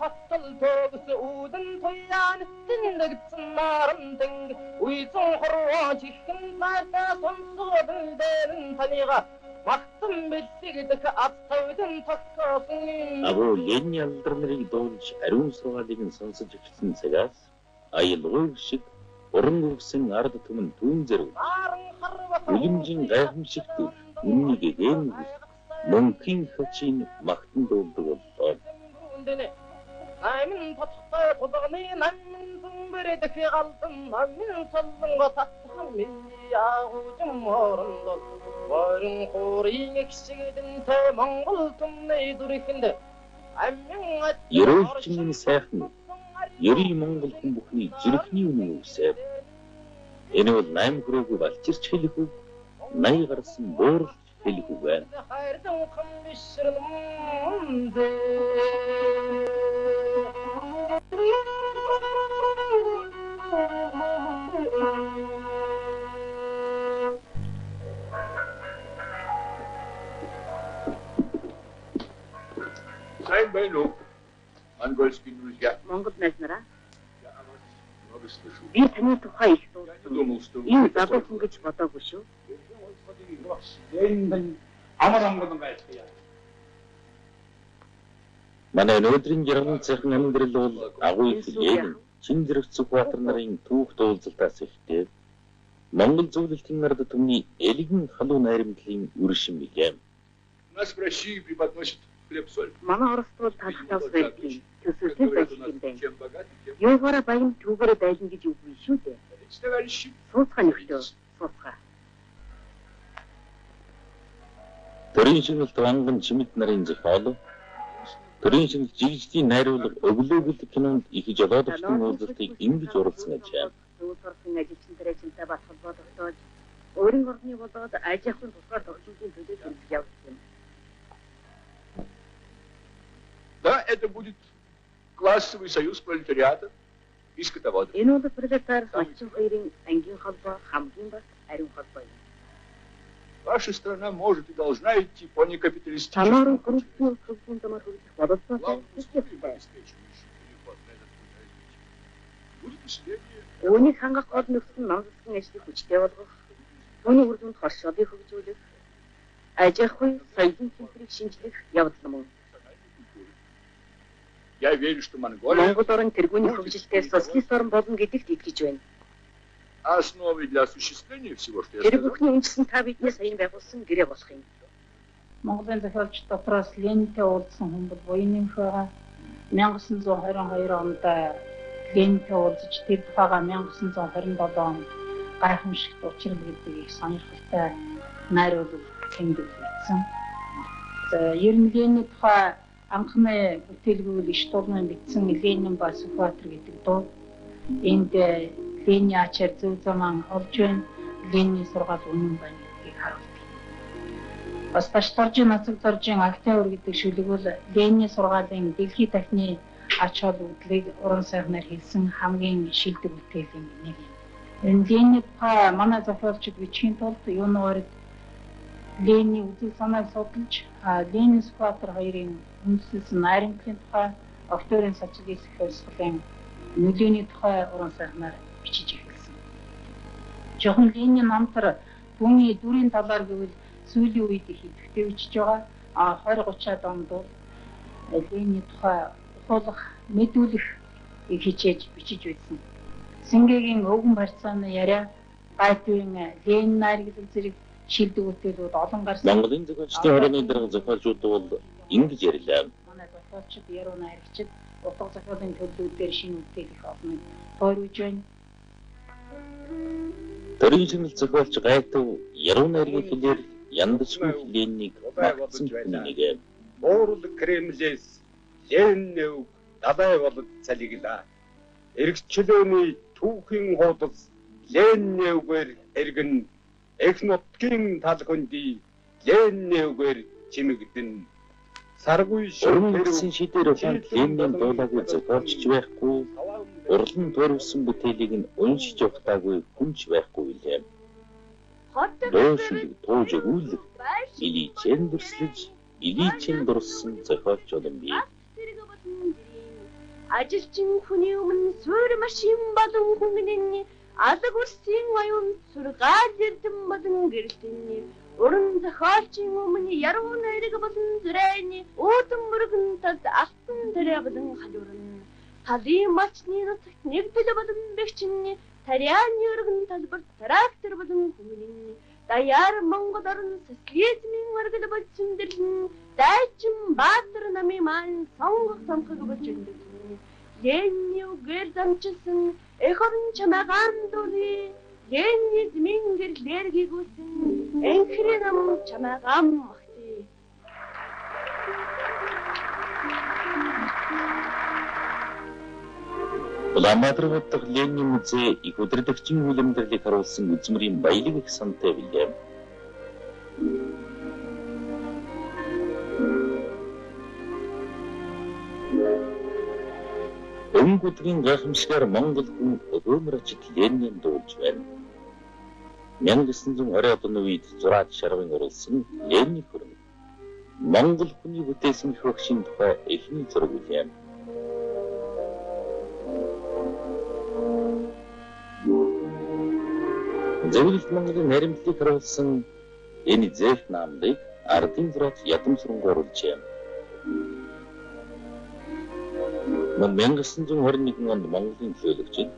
хоттол төгс үүдэн туяан тэнэгдсэн наран дэнг уйзан хорвоо чихэн цаатаа сонсгодон дээрэн танига магтан бэлсэгдэх автойдын тогтоосон агуу Ленин алдар нарыг дуулж ариун сургаалыг нь сонсож эхэлсэн цагаас аялгүйг шиг уран өгсөн ард түмэн түүн зэрэг үлэмжийн гайхамшиг төр үннийг хэн мөнхийн хачийн магтан дуулдаг боллоо. Аймын татхтай тулганы намын зүмбэрэдэх галдан намын салланга татхан миний агуужим орондол варин хорийн эксэгдэн тэ Монгол түмний дүрэхэнд амин ерөөлчний сайхан ерий Монгол хүн бүхний зүрхний үнэн үсэ. Энэ бол 8 хүрээгүй балчирч хэлэх үг, 80 гарсан буурлж хэлэх үг байна. Сайн байна уу? Монгольский друзья. Монгол найзнараа. Би таны тухай их дуулсан. Энэ залуу хүн гэж бодоогүй шүү. Энэ амар амгалан байлаа. Манай өнөөдрийн жаргал цахин амьдрал бол агуу их Ленин, Чин Зэрэгцүхбаатар нарын түүх дуулзалтаас ихтэй Монгол зөвлөлтийн ард түмний элэгэн халуун найрамдлын үршин билээ. Нас в России преподносят хлеб-соль. Манай Оросд бол талхтаас байдгийг төсөөлөл байж юм байна. Юугаараа баян түүгээрээ байлна гэж үгүй шүү дээ. Сууцгаа нөхдөө, сууцгаа. Төрийн шинэлт ванган чимэд нарын зохиол, төрийн шинэлт жигжлийн найруулга өглөөгөл кинонд их жолоодогчдын уулзалтыг ингэж уралсан ажээ. Сүүл орсон ажилчнараа чинтэй бат холбоо тогтоож, өөрийн орны болоод аж ахуйн тусгаар тогтмолын төлөө хэрэгжиж явуулсан юм. Да, это будет классовый союз пролетариата и скотоводов. Энэ бол пролетар малчин хоёрын ангийн холбоо хамгийн бас ариун холбоо юм. Ваша страна может и должна идти по некапиталистическому. Тамарын группын хөлбөмбөг дамар хөгжих боловсролтой үүнийг хангах гол нөхцөл нь намсгын ажлыг хүчтэй болгох, түүний үр дүнд хоршоолыг хөгжүүлэх, аж ахуй, соёлын тэмдгэрийг шинжлэх явдал юм. Я верю, что Монголия Монгол орн тэргүүний хөгжилтээр социалист орн болно гэдэгт итгэж байна. основой для осуществления всего, что я Тэр сказал. бүхний үндэс нь та бидний саяхан байгуулсан гэрээ болох юм. Монголын зохиолч дотроос Ленинтэй уулзсан хүн бол Буяннах байгаа. 1922 онд Ленинтэй уулзаж тэр тухайга 1927 онд гайхамшигт учрал гэдэг их сонирхолтой найруулга тэмдэглэсэн. За ер нь Ленин тухай анхны бүтээлгүүл иш дурны бичсэн Ленин ба Сүхбаатар гэдэг дуу. Энд Ленин ачаар зөв заман олж байна. Ленин сургаал үнэн байна гэдгийг харуулдаг. Бас Башкирчийн нацаг зоржийн Октябрь гэдэг шүлэг бол Ленин сургаалын дэлхийн тахны ач холбогдлыг уран сайхнаар хэлсэн хамгийн шилдэг бүтээлийн нэг юм. Энэ Ленин тухай манай зохиолчид бичих тулд юунаар Ленин үзэл санааг судалж Ленин Сүхбаатар хоёрын үндэслэл найрамдлын тухай Октябрийн социалист хөлсгөлийн нөлөөний тухай уран сайхнаар бичиж эхэлсэн. Жохон Ленин намтар түүний дүрийн талаар гэвэл сүүлийн үед их идэвхтэй бичиж байгаа. 20-30-аад онд бол Ленин тухай ухуулах, мэдүүлэх их хичээж бичиж байсан. Сингээгийн өвгөн барьцааны яриа, гайтвын Ленин найрагл зэрэг шилдэг бүтээлүүд олон гарсан. Монголын зохиолчдын хорооны дарга зохиолчууд бол ингэж ярьлаа. Манай зохиолчид, яруу найрагчид утга зохиолын төлөвлөлтөөр шинэ бүтээл их олно тойрвж байна. Төрийн шинэлт зохиолч гайтав яруу найргийн хэлээр яндачгүй Лениныг магтсан хүнийгээ. Уурал Кремлээс Ленин далай болоод цалиглаа. Эргчлөөний түүхийн хуудас Ленингээр эргэн эх нутгийн талхандий Ленингээр чимэгдэн саргүй шөрмөсөн шидээр ухаанд Ленин дуулаагүй зохиолч байхгүй, урлан төрөвсөн бүтээлийг нь уншиж ухтаагүй хүнч байхгүй билээ. Дөөшөлөг тууж өгүүлэх, илийчэн дүрслэж, илийчэн дурсан зохиолч болон бий. ажилчин хүний өмнө суурь машин болон хүнгэний алаг үрсийн аюун сургаал эрдэм болон гэрэлтний уран зохиолчийн өмнө яруу найраг болон зүрайны өөдөн мөргөн талд алтан тэрэ болон халуурн талын малчны нутагт нэгдэл болон бэгчний тарианы өргөн талбар трактор болон хүнгэний даяар Монгол орн социализмын өргөл болсон дэрлэн дайчин баатар намын маань сонгох сонгох болж өндөрсөн. Ленний үгээр замчилсан эх орн чамаагаан дуры ленизмын гэрлэр гүйсэн энхрэ нам чамаагаан махти. Улаанбаатар дахь Ленин музей их өдөртөгчийн үлэмдэрлийг харуулсан үзмэрийн баялаг их сантай билээ. Өнгөдгийн гайхамшигар Монгол хүн өгөөмөрчд Ленин дуулж байна. 1920 оны үед зураад шаргын оруулсан Ленин хөрөнгө Монгол хүний бүтээсэн их багшийн тухай эхний зураг билээ. Зөвлөлт Монголын наримтлыг харуулсан энэ зээх наамдыг ардын зураач ядамсран оруулжээ. 1921 онд Монголын төлөөлөгчид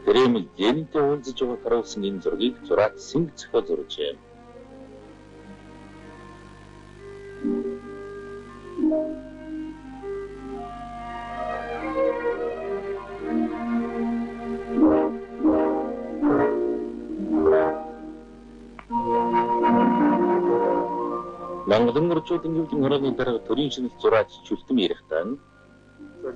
Кремль Ленинтэй уулзаж байгааг харуулсан энэ зургийг зураач Синг зохиол зуржээ. Монголын орчуудын хөвлийн хорооны дарга төрийн шинэлт зураач Чүлтэм Ярихтан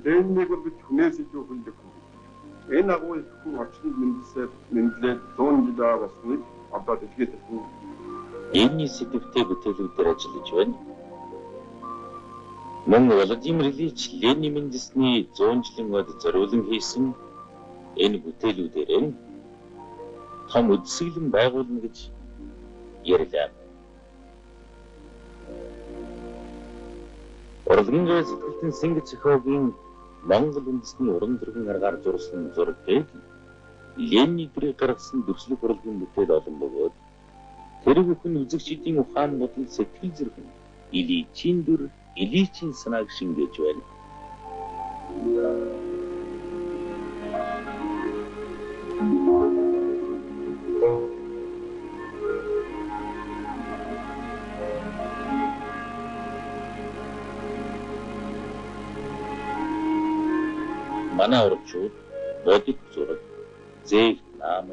Лениныг бол бид хүнээс илүү хүндэг хүн. Энэ агуу их хүн орчинд мэдлээд 100 жил болсныг одоо дэлхийд хүн энэ сэдвтэй бүтээлүүдээр ажиллаж байна. Мөн Владимир Ильич Ленин мэндисний 100 жилийн өд зориулан хийсэн энэ бүтээлүүдээр том үдсгэлэн байгуулна гэж ярьлаа. Урлагийн сэтгэлтэн Синг зохиогийн Монгол үндэсний уран зургийн аргаар зурсан зургийг Ленин дэрийг гаргасан дөслөг урлагийн бүтээл олон бөгөөд тэр бүхэн үзэгчдийн ухаан бодол сэтгэл зүрхэн Ильичийн дүр Ильичийн санааг шингээж байна. Манай орчууд бодит зураг, зээх наам,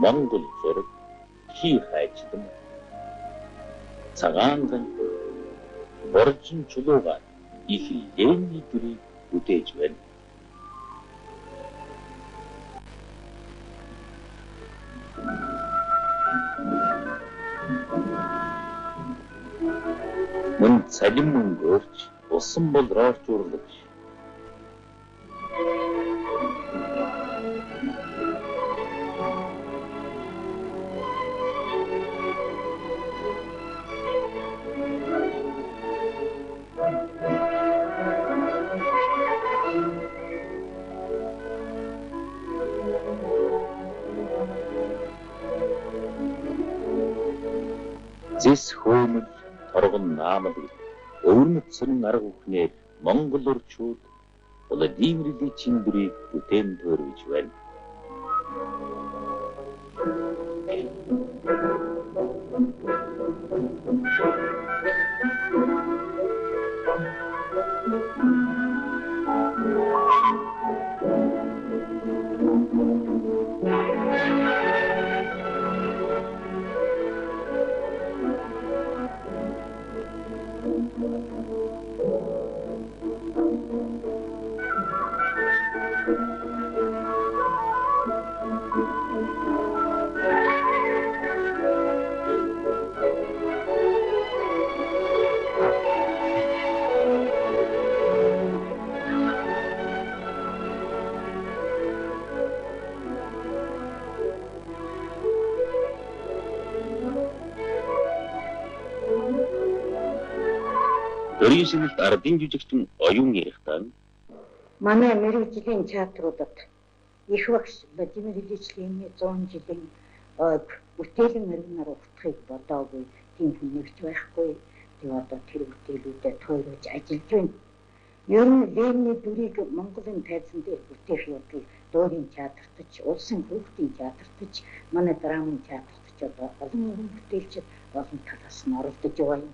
Монгол зураг, хий хайчдам, цагаанган, боржин чулуугаар их Ленин дүрийг бүтээж байна. Мөн цалин мөнгөөрч усан бол рорч урлагч зэс хөөмөл торгон наамд өвөрмөцсөн арга бүхнээр Монгол орчууд Владимир Ильичийн дүрийг бүтээн төрөж байна. Төрийн шинэлт ардын жүжигчин оюун ярихтан манай мэрэгжлийн театруудад их багш Владимир Ильич Ленины 100 жилийн бүтээлэн мөргнөр ухтахыг бодоогүй тийм хүнэгч байхгүй. Тэгээ одоо тэр бүтээлүүдэд тойрож ажиллаж байна. Ер нь Ленины дүрийг Монголын тайзан дээр бүтээх явдал дуурийн театртч, улсын хүүхдийн театртч, манай драмын театртч одоо олон бүтээлчид олон талаас нь оролдож байна.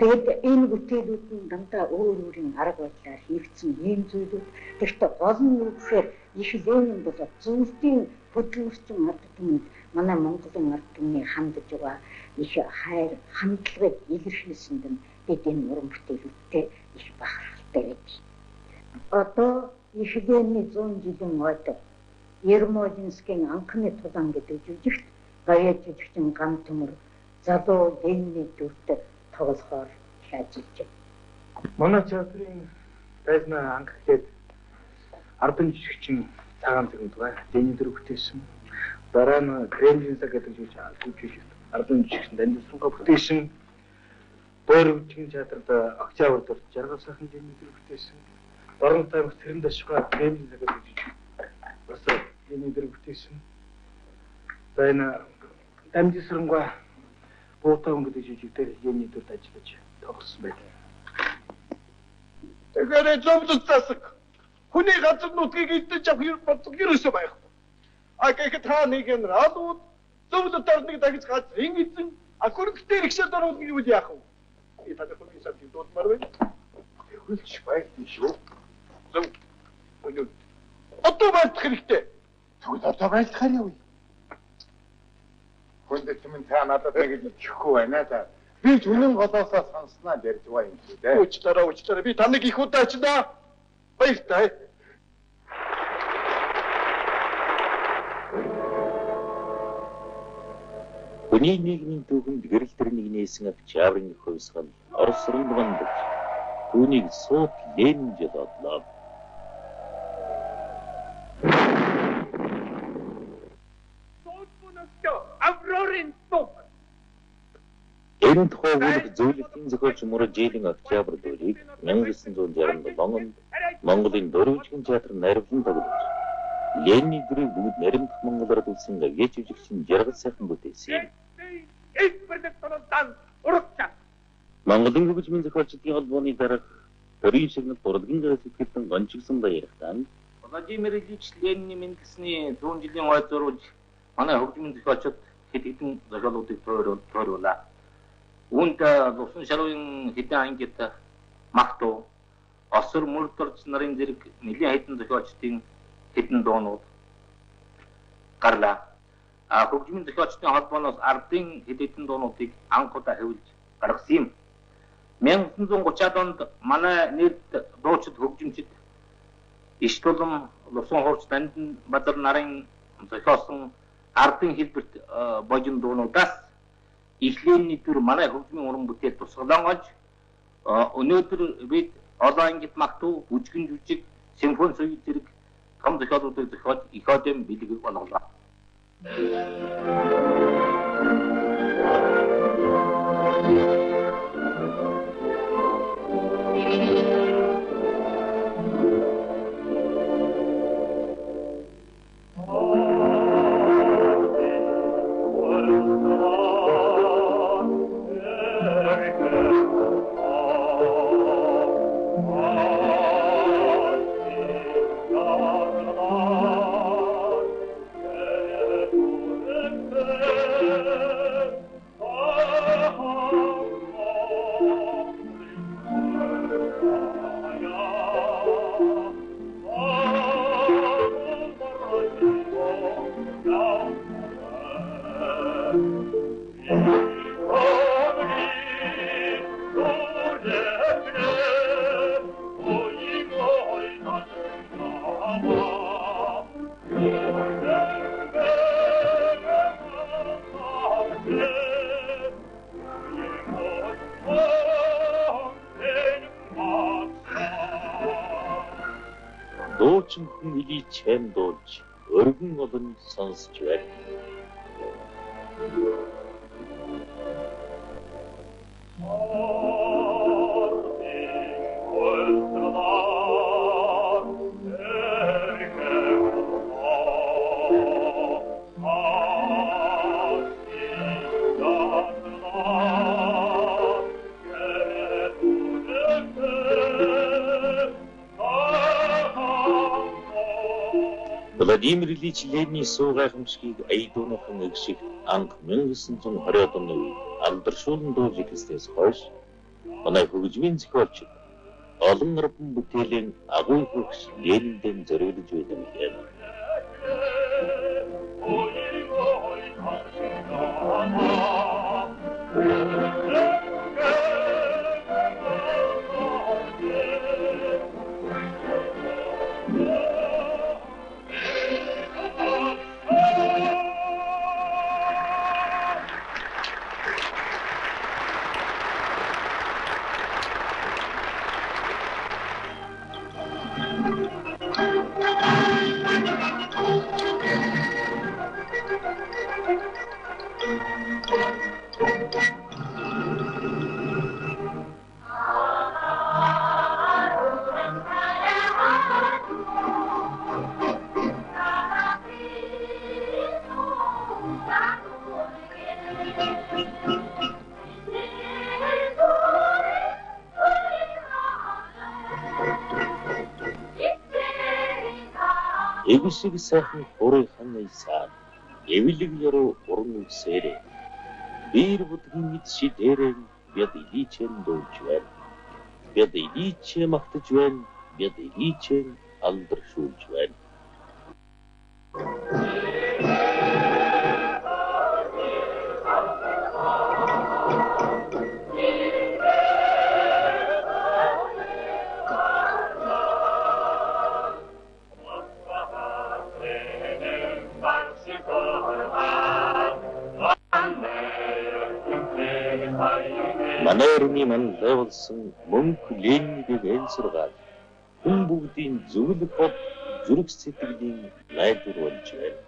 Тэгээд энэ бүтээлүүд нь дандаа өөр өөрийн арга барилаар хийгдсэн ийм зүйлүүд. Тэгэхдээ гол нь юу гэхээр их Ленин бол зөвлөлийн хөдөлмөрчин ард түмэнд манай Монголын ард түмний хандж байгаа их хайр, хандлагыг илэрхийлсэнд нь бид энэ уран бүтээлүүдтэй их бахархалтай байдаг. Одоо их Ленины 100 жилийн ойд Ермолинскийн анхны тулаан гэдэг жүжигт баяа жүжигчин гам төмөр залуу Ленины дүртэй тоглохоор ажиллаж байна. Манай театрын тайзнаа анх ихэд ардын жижигчин цагаан зэрэг байгаа. Ленин дүр бүтээсэн. Дараа нь Кремлин цаг гэдэг жүжигч ардын жижигчин Данилсангаа бүтээсэн. Бөөрөвчгийн театрт октябрьд жаргал сайхан Ленин дүр бүтээсэн. Орон таймх тэрэн дашгаа Кремлин цаг гэдэг жүжигч бас Ленин дүр бүтээсэн. За энэ Дамжисрангаа Буутаун гэдэг жүжигтэр Ленин дүрд ажиллаж тоглосон байдаг. Тэгэхээр зовлон засаг. Хүний газар нутгийг идэж авах бодлого ерөөсөө байхгүй. А гэхэд та нэг нь алууд зовлон дорныг дахиж газрын эзэн хөрөнгөтэй рикшад оруулах юм яах вэ? И та хөрөнгө савд дуудмаар байна. Хөлч байдаг шүү. Зөв. Өнөө. Одоо байлдах хэрэгтэй. Тэгвэл одоо байлдах юм уу? Хүндэт минь та надад нэг итгэхгүй байна да. Би үнэн голоосоо сонсноо ярьж байгаа юм шүү дээ. Уучлаарай. Би таныг их удаачнаа. Баяртай. Хүний нийгмийн түүхэнд гэрэл тэрнийг нээсэн авч аврын хөвсгөл Орос руу бандаж түүнийг сууд Ленин гэж бодлоо. Аврорын топ. Энэ тухайг зөвлөлтийн зохиолч Мурад Жэлийн октябрь дүрийг 1967 онд Монголын дөрвөлжин театр найруулан тоглож Ленины дүрийг бүгд наримдах монголоор үлсэн гэгч жүжигчин жаргал сайхан бүтээсэн. Монголын хөгжмийн зохиолчдын холбооны дараах төрийн шигнэл дурлагын сэтгэлдэн гончигсан баяртан Владимир Ильич Ленины мэндэлсний 100 жилийн ойд зурвалж манай хөгжмийн зохиолчид хэд хэдэн зохиолуудыг тойруулаа. Үүнд Лувсан шаруугийн хэдэн ангид Махтуу, Осор Мөрдөрч нарын зэрэг нэлийн хэдэн зохиолчдын хэдэн дуунууд гарлаа. Хөгжмийн зохиолчдын холбооноос ардын хэдэн дуунуудыг анх удаа хэвлэж гаргасан юм. 1930-ад онд манай нийт дуучид хөгжимчид Иш тулам Лувсан хуурч Дандан Бадар нарын зохиосон ардын хэлбэрт божин дуунуудаас их Ленины дүр манай хөгжмийн уран бүтээл тусгалан олж өнөөдөр бид олон ангит Махтуу, бүжгэн жүжиг, симфони суй зэрэг том зохиолуудыг зохиож их одэм бэлэг болголоо. Дуучин хүн хэлий чэм дуулж өргөн олон сонсч байна. Владимир Ильич Ленин суу гайхамшигыг Аидууныхан эгшиг анх 1920-ад оны үед алдаршуулан дуулж эхэлснээс хойш манай хөгжмийн зохиолч олон нарбан бүтээлийн агуй хөгш Лениндээ зориулж байдаг юм. Эгшиг сайхан хурын ханы саад эвлэг яруу уран үсээрээ бэр будгийн эд шидэрэн бяд иличэн дуулж байна. Бяд иличэ магтаж байна. Бяд иличэн алдаршуулж байна. Манайрны ман левелсэн мөнх Лениныг энсургаад хүн бүгдийн зөвлөх бод зүрх сэтгэлийн найдвар болж байна.